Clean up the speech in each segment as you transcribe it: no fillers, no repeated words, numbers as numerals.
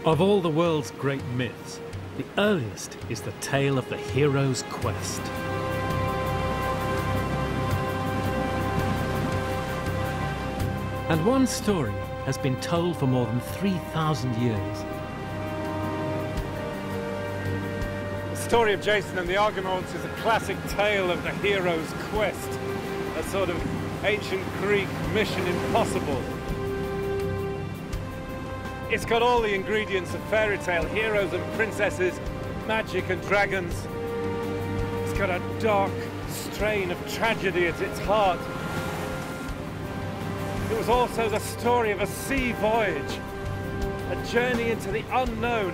Of all the world's great myths, the earliest is the tale of the hero's quest. And one story has been told for more than 3,000 years. The story of Jason and the Argonauts is a classic tale of the hero's quest, a sort of ancient Greek mission impossible. It's got all the ingredients of fairy tale, heroes and princesses, magic and dragons. It's got a dark strain of tragedy at its heart. It was also the story of a sea voyage, a journey into the unknown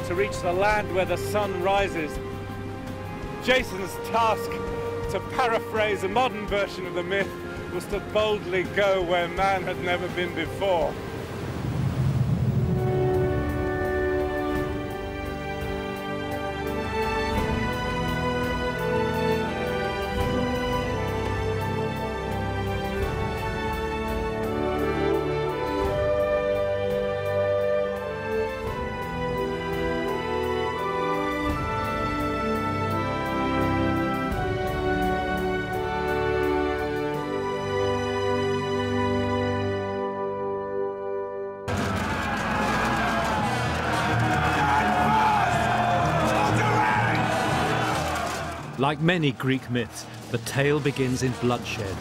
to reach the land where the sun rises. Jason's task, to paraphrase a modern version of the myth, was to boldly go where man had never been before. Like many Greek myths, the tale begins in bloodshed.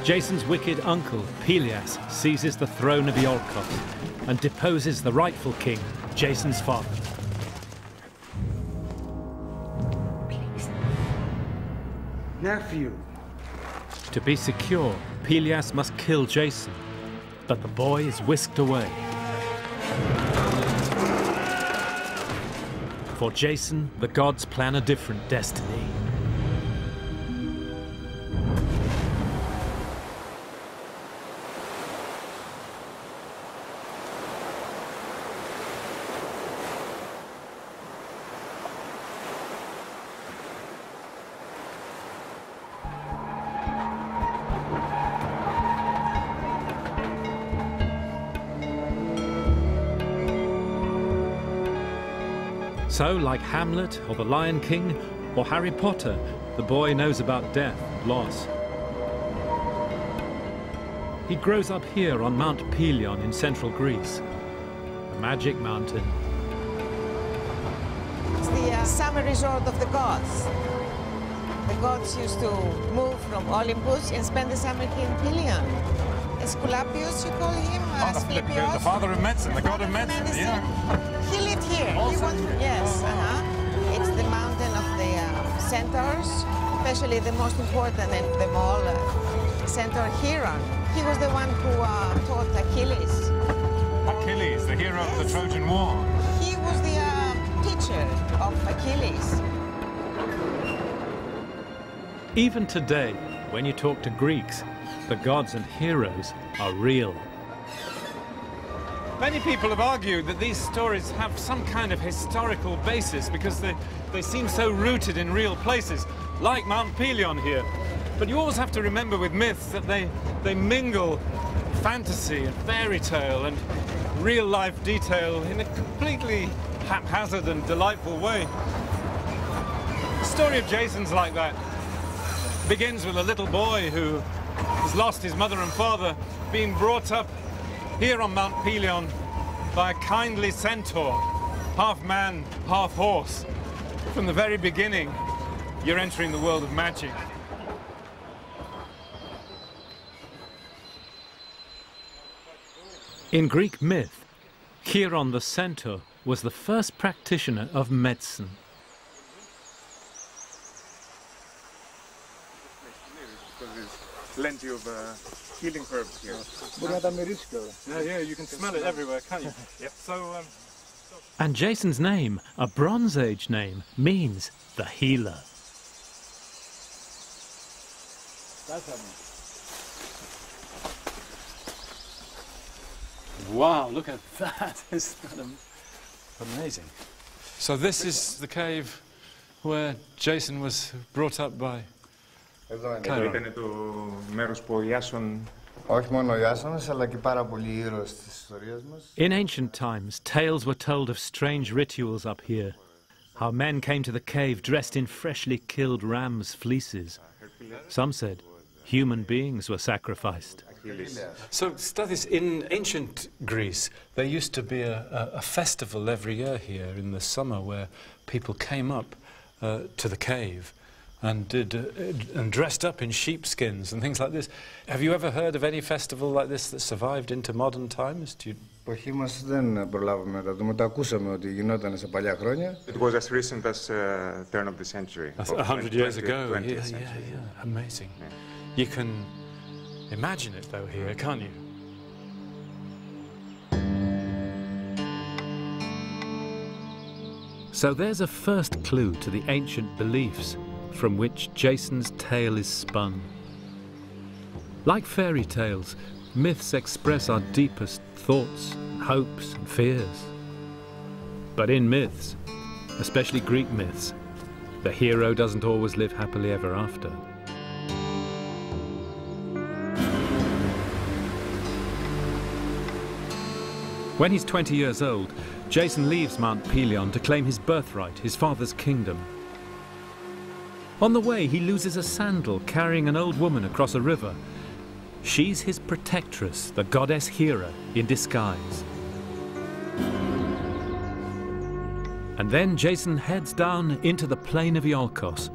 Jason's wicked uncle, Peleus, seizes the throne of Iolcos and deposes the rightful king, Jason's father. Please. Nephew. To be secure, Peleus must kill Jason, but the boy is whisked away. For Jason, the gods plan a different destiny. So, like Hamlet, or the Lion King, or Harry Potter, the boy knows about death and loss. He grows up here on Mount Pelion in central Greece, a magic mountain. It's the summer resort of the gods. The gods used to move from Olympus and spend the summer here in Pelion. Esculapius, you call him? Asclepios? The father of medicine, the god of medicine, yeah. He lived here. Yes, It's the mountain of the centaurs, especially the most important of them all, centaur Chiron. He was the one who taught Achilles. Achilles, the hero of the Trojan War. He was the teacher of Achilles. Even today, when you talk to Greeks, the gods and heroes are real. Many people have argued that these stories have some kind of historical basis because they seem so rooted in real places, like Mount Pelion here. But you always have to remember with myths that they mingle fantasy and fairy tale and real-life detail in a completely haphazard and delightful way. The story of Jason's like that. It begins with a little boy who has lost his mother and father, being brought up here on Mount Pelion by a kindly centaur, half man, half horse. From the very beginning, you're entering the world of magic. In Greek myth, Chiron the centaur was the first practitioner of medicine. Because there's plenty of healing herbs here. Yeah, you can smell it everywhere, can't you? Yep. And Jason's name, a Bronze Age name, means the healer. Wow, look at that. Isn't that amazing? So this is the cave where Jason was brought up by Εδώ ήταν το μέρος που ο Ιάσον Όχι μόνο ο Ιάσονας, αλλά και πάρα πολλοί ήρωες της ιστορίας μας. In ancient times, tales were told of strange rituals up here. How men came to the cave dressed in freshly killed rams' fleeces. Some said human beings were sacrificed. So, Stathis, in ancient Greece, there used to be a festival every year here in the summer where people came up to the cave and dressed up in sheepskins and things like this. Have you ever heard of any festival like this that survived into modern times? Εποχή μας δεν προλάβαμε να τα δούμε. Τα ακούσαμε ότι γινόταν σε παλιά χρόνια. It was as recent as turn of the century. 100 years ago. Yeah. Amazing. You can imagine it though here, can't you? So there's a first clue to the ancient beliefs from which Jason's tale is spun. Like fairy tales, myths express our deepest thoughts, hopes and fears. But in myths, especially Greek myths, the hero doesn't always live happily ever after. When he's 20 years old, Jason leaves Mount Pelion to claim his birthright, his father's kingdom. On the way, he loses a sandal carrying an old woman across a river. She's his protectress, the goddess Hera, in disguise. And then Jason heads down into the plain of Iolkos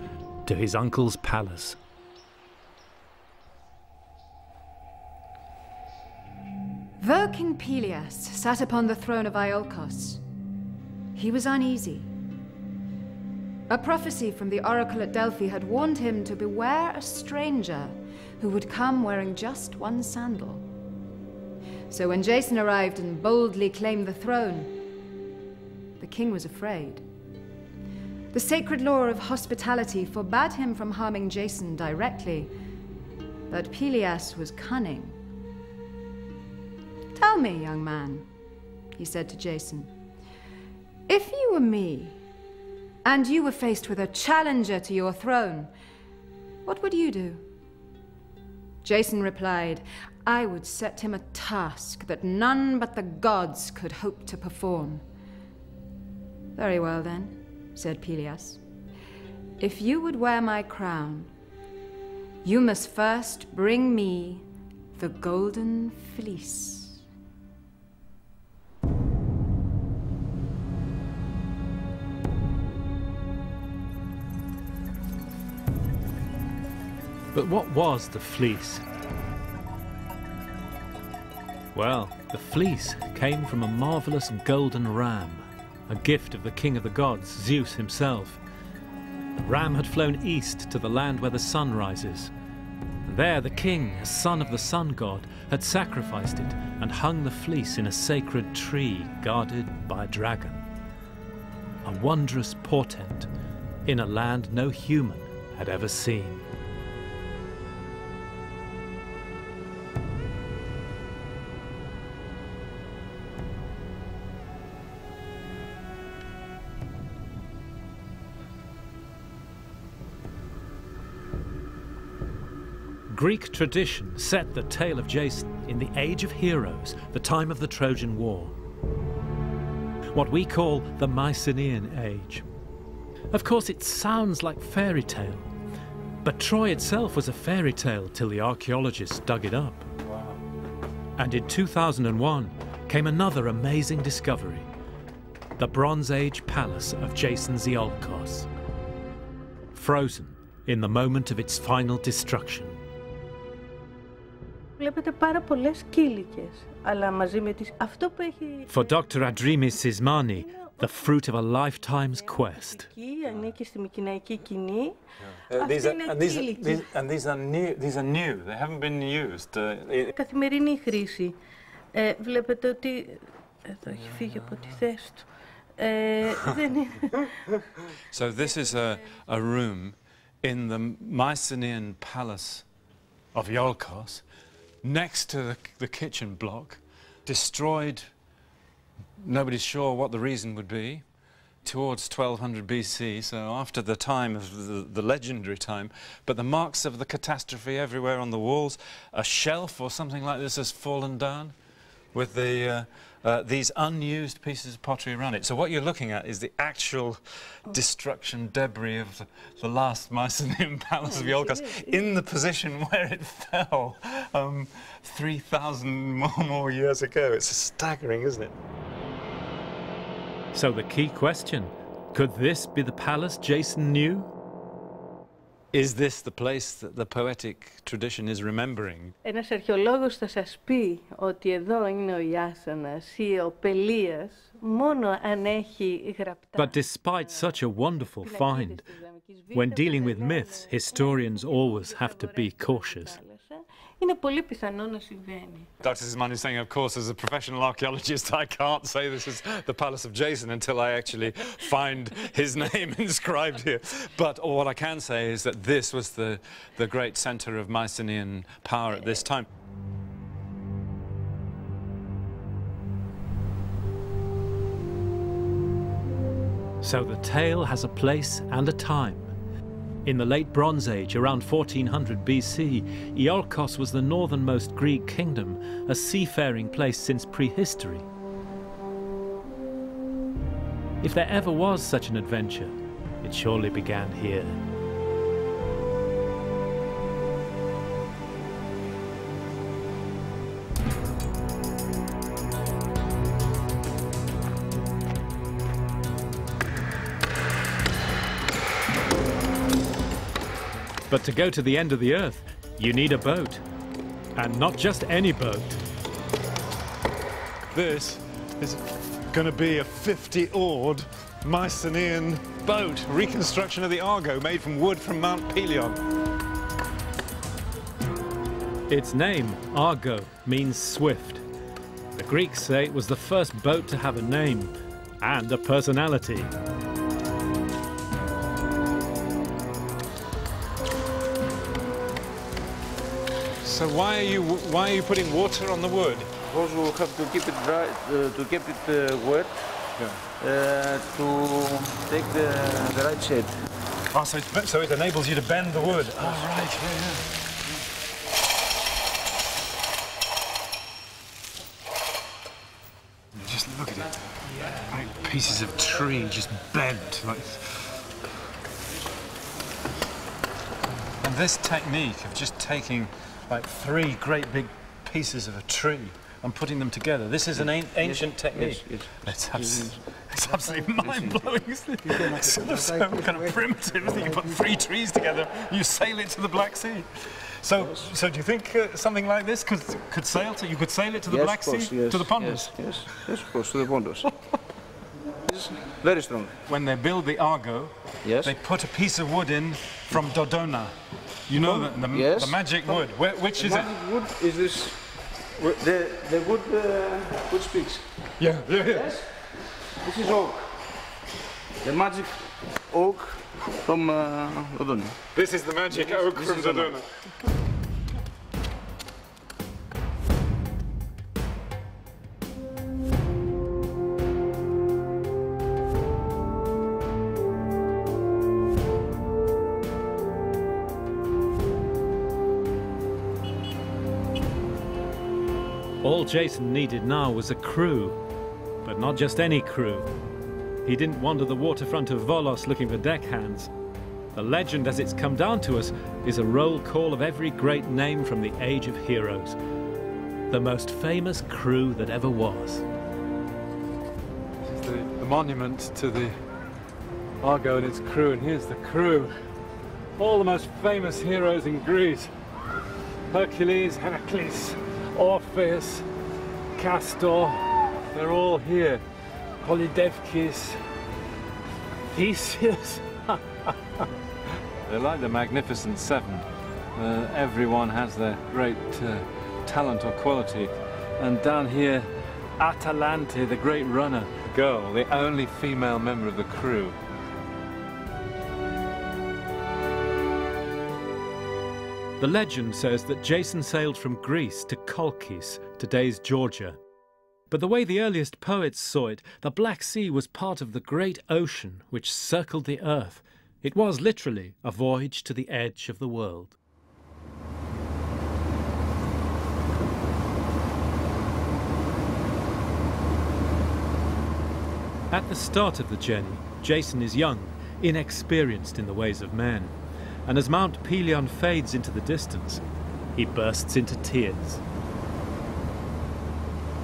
to his uncle's palace. Though King Pelias sat upon the throne of Iolkos, he was uneasy. A prophecy from the oracle at Delphi had warned him to beware a stranger who would come wearing just one sandal. So when Jason arrived and boldly claimed the throne, the king was afraid. The sacred law of hospitality forbade him from harming Jason directly, but Pelias was cunning. "Tell me, young man," he said to Jason, "if you were me, and you were faced with a challenger to your throne, what would you do?" Jason replied, "I would set him a task that none but the gods could hope to perform." "Very well then," said Pelias. "If you would wear my crown, you must first bring me the golden fleece." But what was the fleece? Well, the fleece came from a marvelous golden ram, a gift of the king of the gods, Zeus himself. The ram had flown east to the land where the sun rises. And there the king, as son of the sun god, had sacrificed it and hung the fleece in a sacred tree guarded by a dragon. A wondrous portent in a land no human had ever seen. Greek tradition set the tale of Jason in the age of heroes, the time of the Trojan War. What we call the Mycenaean age. Of course, it sounds like fairy tale, but Troy itself was a fairy tale till the archaeologists dug it up. Wow. And in 2001 came another amazing discovery, the Bronze Age palace of Jason's Iolkos, frozen in the moment of its final destruction. Βλέπετε πάρα πολλές κύλικες, αλλά μαζί με τις... Αυτό που έχει... For Dr. Adrimis Sismani, the fruit of a lifetime's quest. Ανήκει στη Μικηναϊκή κοινή. And these are new. They haven't been used. Καθημερινή χρήση. Βλέπετε ότι... Εδώ έχει φύγει από τη θέση του. Δεν είναι... So this is a room in the Mycenaean palace of Iolkos, next to the kitchen block, destroyed. Nobody's sure what the reason would be. towards 1200 BC, so after the time of the legendary time, but the marks of the catastrophe everywhere on the walls. A shelf or something like this has fallen down with these unused pieces of pottery around it. So what you're looking at is the actual destruction, debris of the last Mycenaean palace of Iolkos in the position where it fell 3,000 more years ago. It's staggering, isn't it? So the key question, could this be the palace Jason knew? Is this the place that the poetic tradition is remembering? Ένας αρχαιολόγος θα σας πει ότι εδώ είναι ο Ιάσονας ή ο Πελίας μόνο αν έχει γραπτά. But despite such a wonderful find, when dealing with myths, historians always have to be cautious. Είναι πολύ πιθανό να συμβαίνει. Dr. Zisman is saying, of course, as a professional archaeologist, I can't say this is the Palace of Jason until I actually find his name inscribed here. But what I can say is that this was the great centre of Mycenaean power at this time. So the tale has a place and a time. In the late Bronze Age, around 1400 BC, Iolkos was the northernmost Greek kingdom, a seafaring place since prehistory. If there ever was such an adventure, it surely began here. But to go to the end of the earth, you need a boat. And not just any boat. This is going to be a 50-oared Mycenaean boat, reconstruction of the Argo made from wood from Mount Pelion. Its name, Argo, means swift. The Greeks say it was the first boat to have a name and a personality. So why are you putting water on the wood? Because we have to keep it dry, to keep it wet, to take the right shape. Oh, so it enables you to bend the wood. Oh, right, yeah. Just look at it. Like pieces of tree just bent. Like. And this technique of just taking like 3 great big pieces of a tree and putting them together. This is an ancient technique. Yes. It's absolutely mind-blowing, isn't it? It's so kind of primitive, isn't it? You put 3 trees together, you sail it to the Black Sea. So do you think something like this could sail to? You could sail it to the Black Sea, to the Pontus? Yes, of course, to the Pontus. It's very strong. When they build the Argo, they put a piece of wood in from Dodona. You know the magic wood. Which is it? The magic wood is this. The wood which speaks. Yeah. Yes. This is oak. The magic oak from Dodona. This is the magic oak from Dodona. All Jason needed now was a crew, but not just any crew. He didn't wander the waterfront of Volos looking for deckhands. The legend as it's come down to us is a roll call of every great name from the Age of Heroes. The most famous crew that ever was. This is the monument to the Argo and its crew, and here's the crew. All the most famous heroes in Greece. Hercules, Heracles, Orpheus, Castor, they're all here. Polydevkis, Theseus. They're like the Magnificent Seven. Everyone has their great talent or quality. And down here, Atalante, the great runner, girl, the only female member of the crew. The legend says that Jason sailed from Greece to Kolkis, today's Georgia. But the way the earliest poets saw it, the Black Sea was part of the great ocean which circled the earth. It was literally a voyage to the edge of the world. At the start of the journey, Jason is young, inexperienced in the ways of men. And as Mount Pelion fades into the distance, he bursts into tears.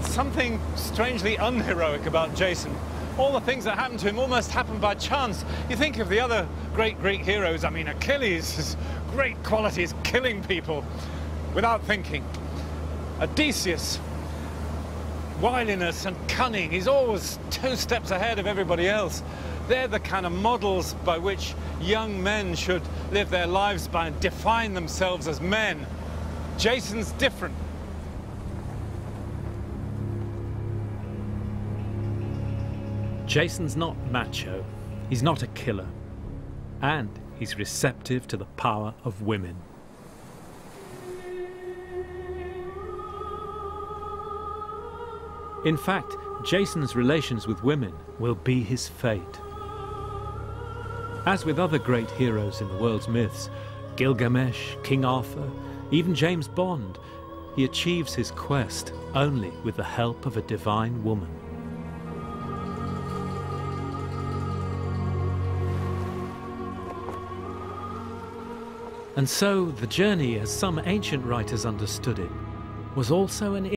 Something strangely unheroic about Jason. All the things that happened to him almost happened by chance. You think of the other great Greek heroes. I mean, Achilles, his great quality is killing people without thinking. Odysseus, wiliness and cunning. He's always 2 steps ahead of everybody else. They're the kind of models by which young men should live their lives by and define themselves as men. Jason's different. Jason's not macho, he's not a killer, and he's receptive to the power of women. In fact, Jason's relations with women will be his fate. As with other great heroes in the world's myths, Gilgamesh, King Arthur, even James Bond, he achieves his quest only with the help of a divine woman. And so the journey, as some ancient writers understood it, was also an